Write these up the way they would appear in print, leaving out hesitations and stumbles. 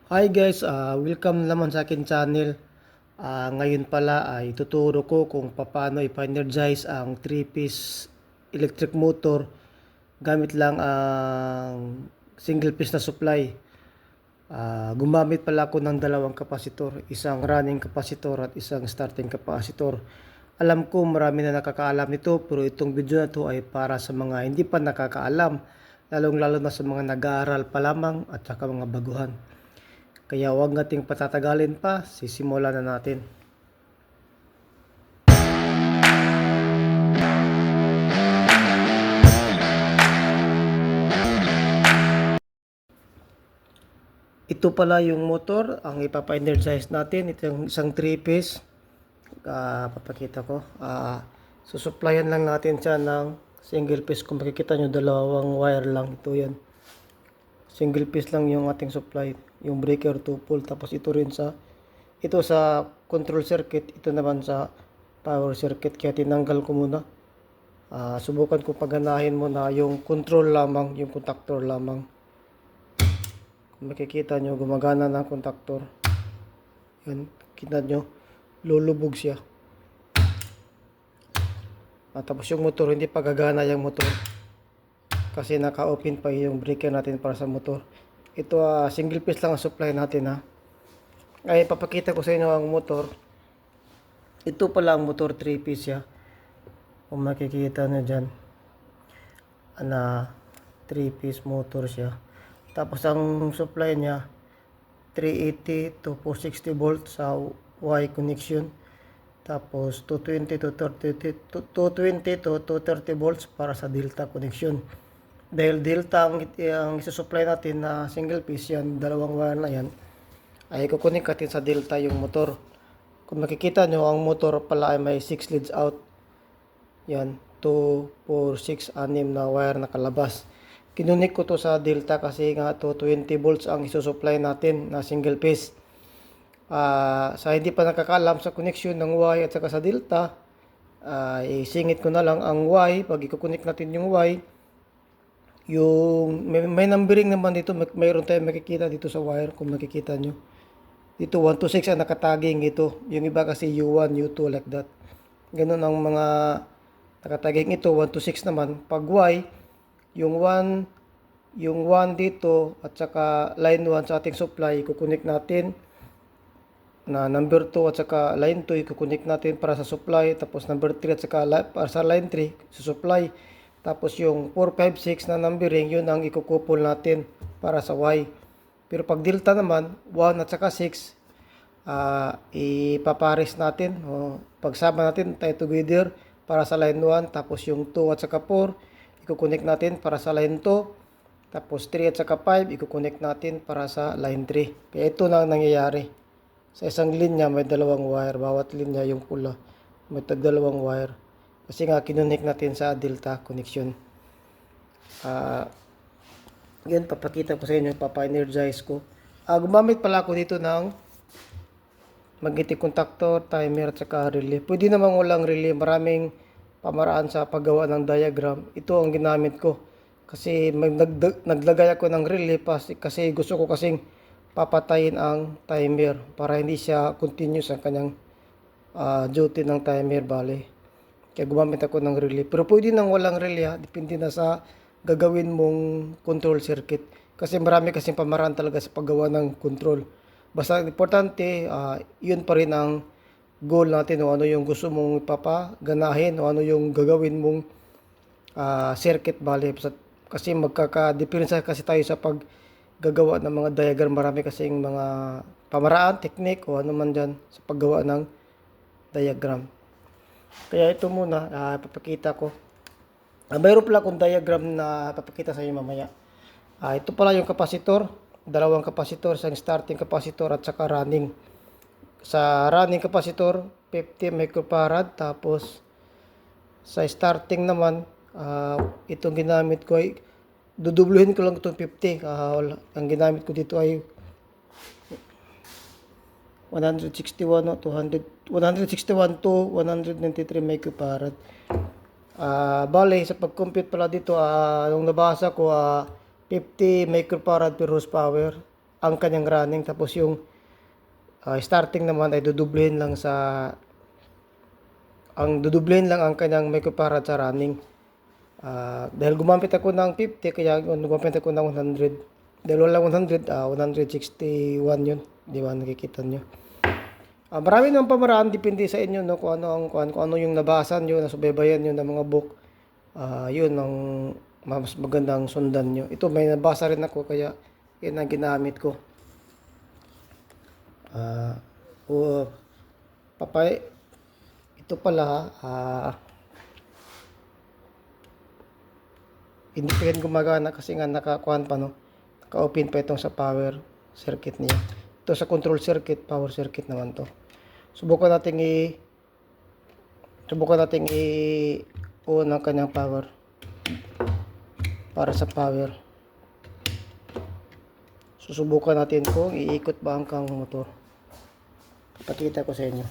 Hi guys, welcome naman sa akin channel. Ngayon pala ay tuturo ko kung paano i-energize ang 3-piece electric motor gamit lang ang single piece na supply. Gumamit pala ako ng dalawang kapasitor, isang running kapasitor at isang starting kapasitor. Alam ko marami na nakakaalam nito, pero itong video na to ay para sa mga hindi pa nakakaalam, lalong-lalo na sa mga nag-aaral pa lamang at saka mga baguhan. Kaya huwag nating patatagalin pa, sisimulan na natin. Ito pala yung motor, ang ipapa-energize natin. Ito yung isang 3-piece. Papakita ko. Susupplyan lang natin siya ng single piece. Kung makikita nyo, dalawang wire lang. Ito yan. Single piece lang yung ating supply. Yung breaker 2 pole. Tapos ito rin ito sa control circuit. Ito naman sa power circuit. Kaya tinanggal ko muna. Subukan ko paganahin mo na yung control lamang, yung contactor lamang. Kung makikita nyo, gumagana ng contactor. Yan, kita nyo, lulubog siya. Tapos yung motor, hindi pa gagana yung motor. Kasi naka-open pa yung breaker natin para sa motor. Ito, single piece lang ang supply natin ha. Ay, papakita ko sa inyo ang motor. Ito pala ang motor 3-piece siya. Kung makikita nyo dyan. 3-piece motor siya. Tapos ang supply niya 380 to 460 volts sa Y connection. Tapos 220 to 230 volts para sa delta connection. Dahil delta ang isusupply natin na single piece yan, dalawang wire na yan, ay kukunik natin sa delta yung motor. Kung makikita nyo, ang motor pala ay may 6 leads out. Yan, 2, 4, 6, 6 na wire na kalabas. Kinunik ko to sa delta kasi nga to 20 volts ang isusupply natin na single piece. Sa hindi pa nakakalam sa connection ng Y at saka sa delta, isingit ko na lang ang Y. Pag ikukunik natin yung Y, yung may numbering naman dito, mayroon tayong makikita dito sa wire kung makikita nyo. Dito 1 to 6 ang nakataging ito. Yung iba kasi U1, U2 like that. Ganun ang mga nakataging ito. 1 to 6 naman. Pag Y, yung 1 dito at saka line 1 sa ating supply, kukunik natin na number 2 at saka line 2 kukunik natin para sa supply, tapos number 3 at saka para sa line 3 sa supply, tapos yung 4, 5, 6 na numbering, yun ang ikukupol natin para sa Y. Pero pag delta naman, 1 at saka 6, ipapares natin, pagsama natin tayo together para sa line 1, tapos yung 2 at saka 4 ikukunik natin para sa line 2, tapos 3 at saka 5 ikukunik natin para sa line 3. Kaya ito na ang nangyayari. Sa isang linya may dalawang wire, bawat linya yung pula may dalawang wire. Kasi nga kinunik natin sa delta connection. Yan, papakita ko sa inyo, papa-energize ko. Gumamit pala ako dito ng magnetic contactor, timer at saka relay. Pwede namang walang relay, maraming pamaraan sa paggawa ng diagram. Ito ang ginamit ko. Kasi naglagay ako ng relay kasi gusto ko kasing papatayin ang timer para hindi siya continuous ang kanyang duty ng timer bale. Kaya gumamit ako ng relay. Pero pwede nang walang relay ha. Depende na sa gagawin mong control circuit. Kasi marami kasing pamaraan talaga sa paggawa ng control. Basta importante, yun pa rin ang goal natin o ano yung gusto mong ipapaganahin o ano yung gagawin mong circuit bale. Kasi magkaka-diferensya kasi tayo sa paggagawa ng mga diagram. Marami kasing mga pamaraan, technique o ano man dyan sa paggawa ng diagram. Kaya ito muna, papakita ko. Mayroon pala akong diagram na papakita sa inyo mamaya. Ito pala yung kapasitor, dalawang kapasitor, isang starting kapasitor at saka running. Sa running kapasitor, 50 microfarad, tapos sa starting naman, itong ginamit ko ay dudubluhin ko lang itong 50. Ang ginamit ko dito ay 161 no, 161 to 193 microfarad. Bale, sa pag-compute pala dito, nung nabasa ko, 50 microfarad per horsepower. ang kanyang running. Tapos yung starting naman ay dudublehin lang ang kanyang microfarad sa running. Dahil gumamit ako ng 50, kaya gumamit ako ng 100. Dahil wala 100, 161 yun. Di ba, nakikita nyo. Marami ng pamaraan, depende sa inyo, no, kung ano yung nabasa nyo, nasubaybayan nyo ng mga book. Yun ang mas magandang sundan nyo. Ito, may nabasa rin ako, kaya yan ang ginamit ko. Ito pala, hindi pa yan gumagana kasi nga naka-open pa itong sa power circuit niya. Ito sa control circuit, power circuit naman to. Subukan natin on ang kanyang power para sa power. Susubukan natin kung iikot ba ang kang motor. Papakita ko sa inyo.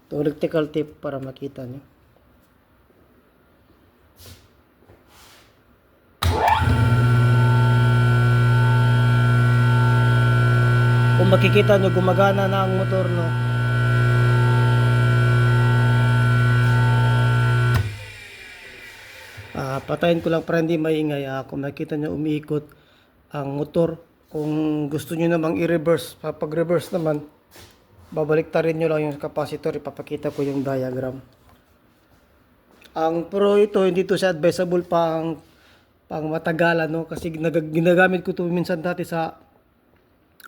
Ito electrical tape para makita nyo. Kung makikita nyo, gumagana na ang motor, no? Patayin ko lang para hindi maingay. Kung makikita nyo, umiikot ang motor. Kung gusto nyo namang i-reverse, pag-reverse naman, babaliktarin nyo lang yung capacitor. Ipapakita ko yung diagram. Pero ito, hindi to siya advisable pang matagalan, no? Kasi ginagamit ko to minsan dati sa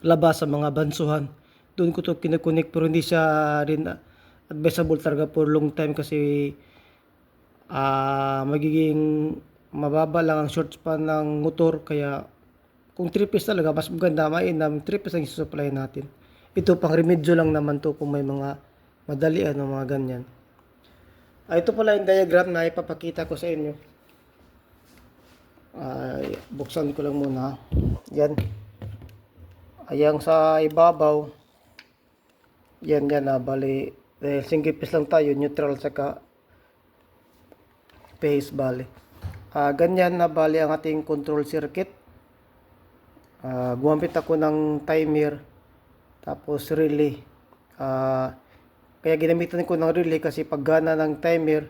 labas sa mga bansuhan. Doon ko to kinakonek, pero hindi siya rin advisable talaga for long time kasi magiging mababa lang ang short span ng motor. Kaya kung 3-piece talaga, mas maganda mainam 3-piece ang isusupply natin. Ito pang remedyo lang naman to kung may mga madalian o mga ganyan. Ito pala yung diagram na ipapakita ko sa inyo. Buksan ko lang muna. Yan. Ayang sa ibabaw. Yan. Bali, dahil single piece lang tayo, neutral saka phase, bali. Ganyan na bali ang ating control circuit. Gumamit ako ng timer, tapos relay. Kaya ginamitan ko ng relay kasi pag gana ng timer,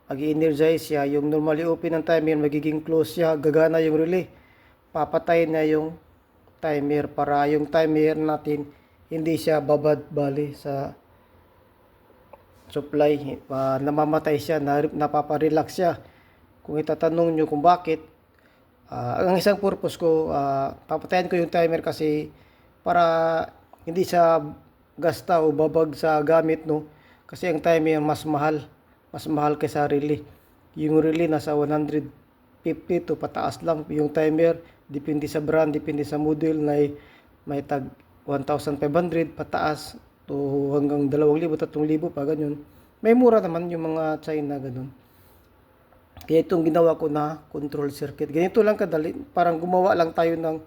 mag-energize siya. Yung normally open ng timer, magiging close siya, gagana yung relay. Papatayin na yung timer para yung timer natin hindi siya babad bali sa supply. Namamatay siya, napaparelax siya. Kung itatanong nyo kung bakit, ang isang purpose ko, papatayin ko yung timer kasi para hindi siya gasta o babag sa gamit, no? Kasi ang timer mas mahal kaysa relay. Yung relay nasa 150 to pataas lang. Yung timer depende sa brand, depende sa model, may tag 1,500 pataas to hanggang 2,000, 3,000 pa ganyan. May mura naman yung mga China ganun. Kaya itong ginawa ko na control circuit. Ganito lang kadali, parang gumawa lang tayo ng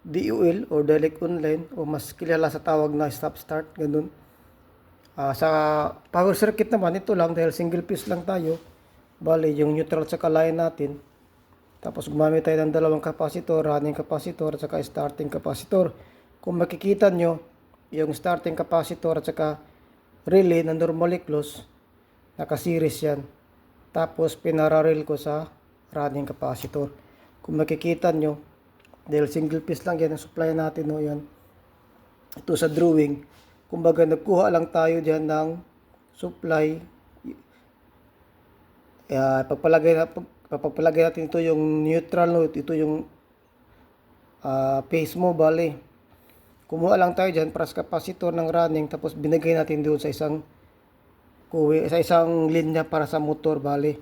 DOL or direct online, o mas kilala sa tawag na stop start, ganun. Sa power circuit naman, ito lang dahil single piece lang tayo. Bali, yung neutral sa line natin. Tapos gumamit tayo ng dalawang capacitor, running capacitor at saka starting capacitor. Kung makikita nyo, yung starting capacitor at saka relay na normally close, naka-series yan. Tapos pinararel ko sa running capacitor. Kung makikita nyo, dahil single piece lang yan ang supply natin, no, yan. Ito sa drawing, kumbaga nagkuha lang tayo diyan ng supply. Pagpapalagay natin ito yung neutral, no, ito yung phase mo, bali. Kumuha lang tayo diyan para sa capacitor ng running, tapos binigay natin doon sa isang linya para sa motor, bali.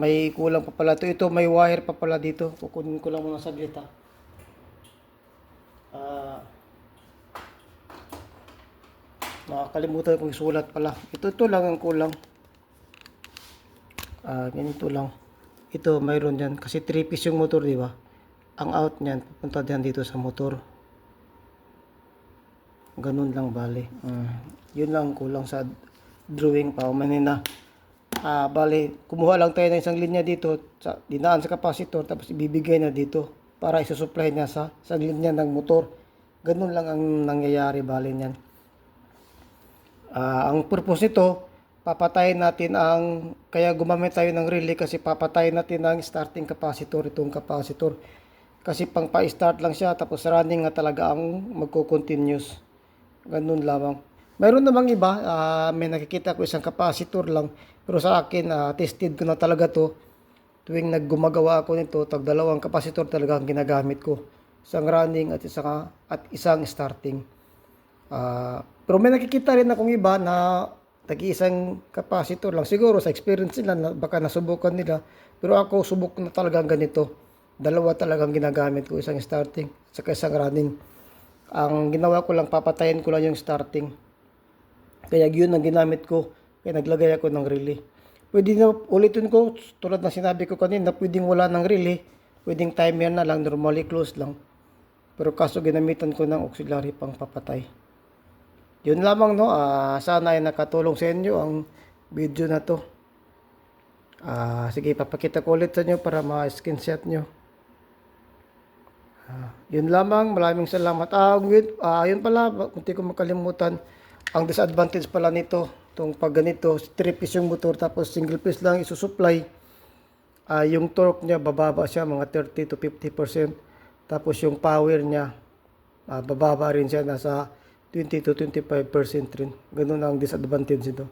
May kulang pa pala ito. May wire pa pala dito. Kukunin ko lang muna saglit, ha. Nakakalimutan kong isulat pala. Ito lang ang kulang. Ganito lang. Ito mayroon yan. Kasi 3-piece yung motor, di ba? Ang out niyan, pupunta diyan dito sa motor. Ganun lang, bali. Yun lang kulang sa drawing pa. Manina. Bali, kumuha lang tayo ng isang linya dito, dinaan sa capacitor, tapos ibibigay na dito. para isusupply niya sa linya ng motor. Ganun lang ang nangyayari bali niyan. Ang purpose nito, papatayin natin kaya gumamit tayo ng relay kasi papatayin natin ang starting capacitor, itong capacitor. Kasi pang pa-start lang siya, tapos running nga talaga ang magko-continuous. Ganun lamang. Mayroon namang iba, may nakikita ko isang capacitor lang, pero sa akin, tested ko na talaga to. Tuwing naggumagawa ako nito, dalawang capacitor talaga ang ginagamit ko. Isang running at isang starting. Pero may nakikita rin akong iba na tagi-isang capacitor lang. Siguro sa experience nila, baka nasubukan nila. Pero ako, subok na talagang ganito. Dalawa talagang ginagamit ko, isang starting at saka isang running. Ang ginawa ko lang, papatayin ko lang yung starting. Kaya yun ang ginamit ko. Kaya naglagay ako ng relay. Pwede na, ulitin ko, tulad na sinabi ko kanina, pwedeng wala ng relay. Pwedeng timer na lang, normally close lang. Pero kaso ginamitan ko ng auxiliary pang papatay. Yun lamang, no. Sana ay nakatulong sa inyo ang video na to. Sige, papakita ko ulit sa inyo para ma-screenshot nyo. Yun lamang, maraming salamat. Yun pala, kunti ko makalimutan. Ang disadvantage pala nito, itong pag ganito, 3-piece yung motor tapos single piece lang isusupply. Yung torque niya, bababa siya, mga 30 to 50%. Tapos yung power niya, bababa rin siya, nasa 20 to 25% rin. Ganun ang disadvantage nito.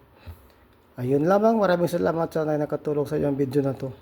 Ayun lamang, maraming salamat, sana ay nakatulong sa iyo ang video na to.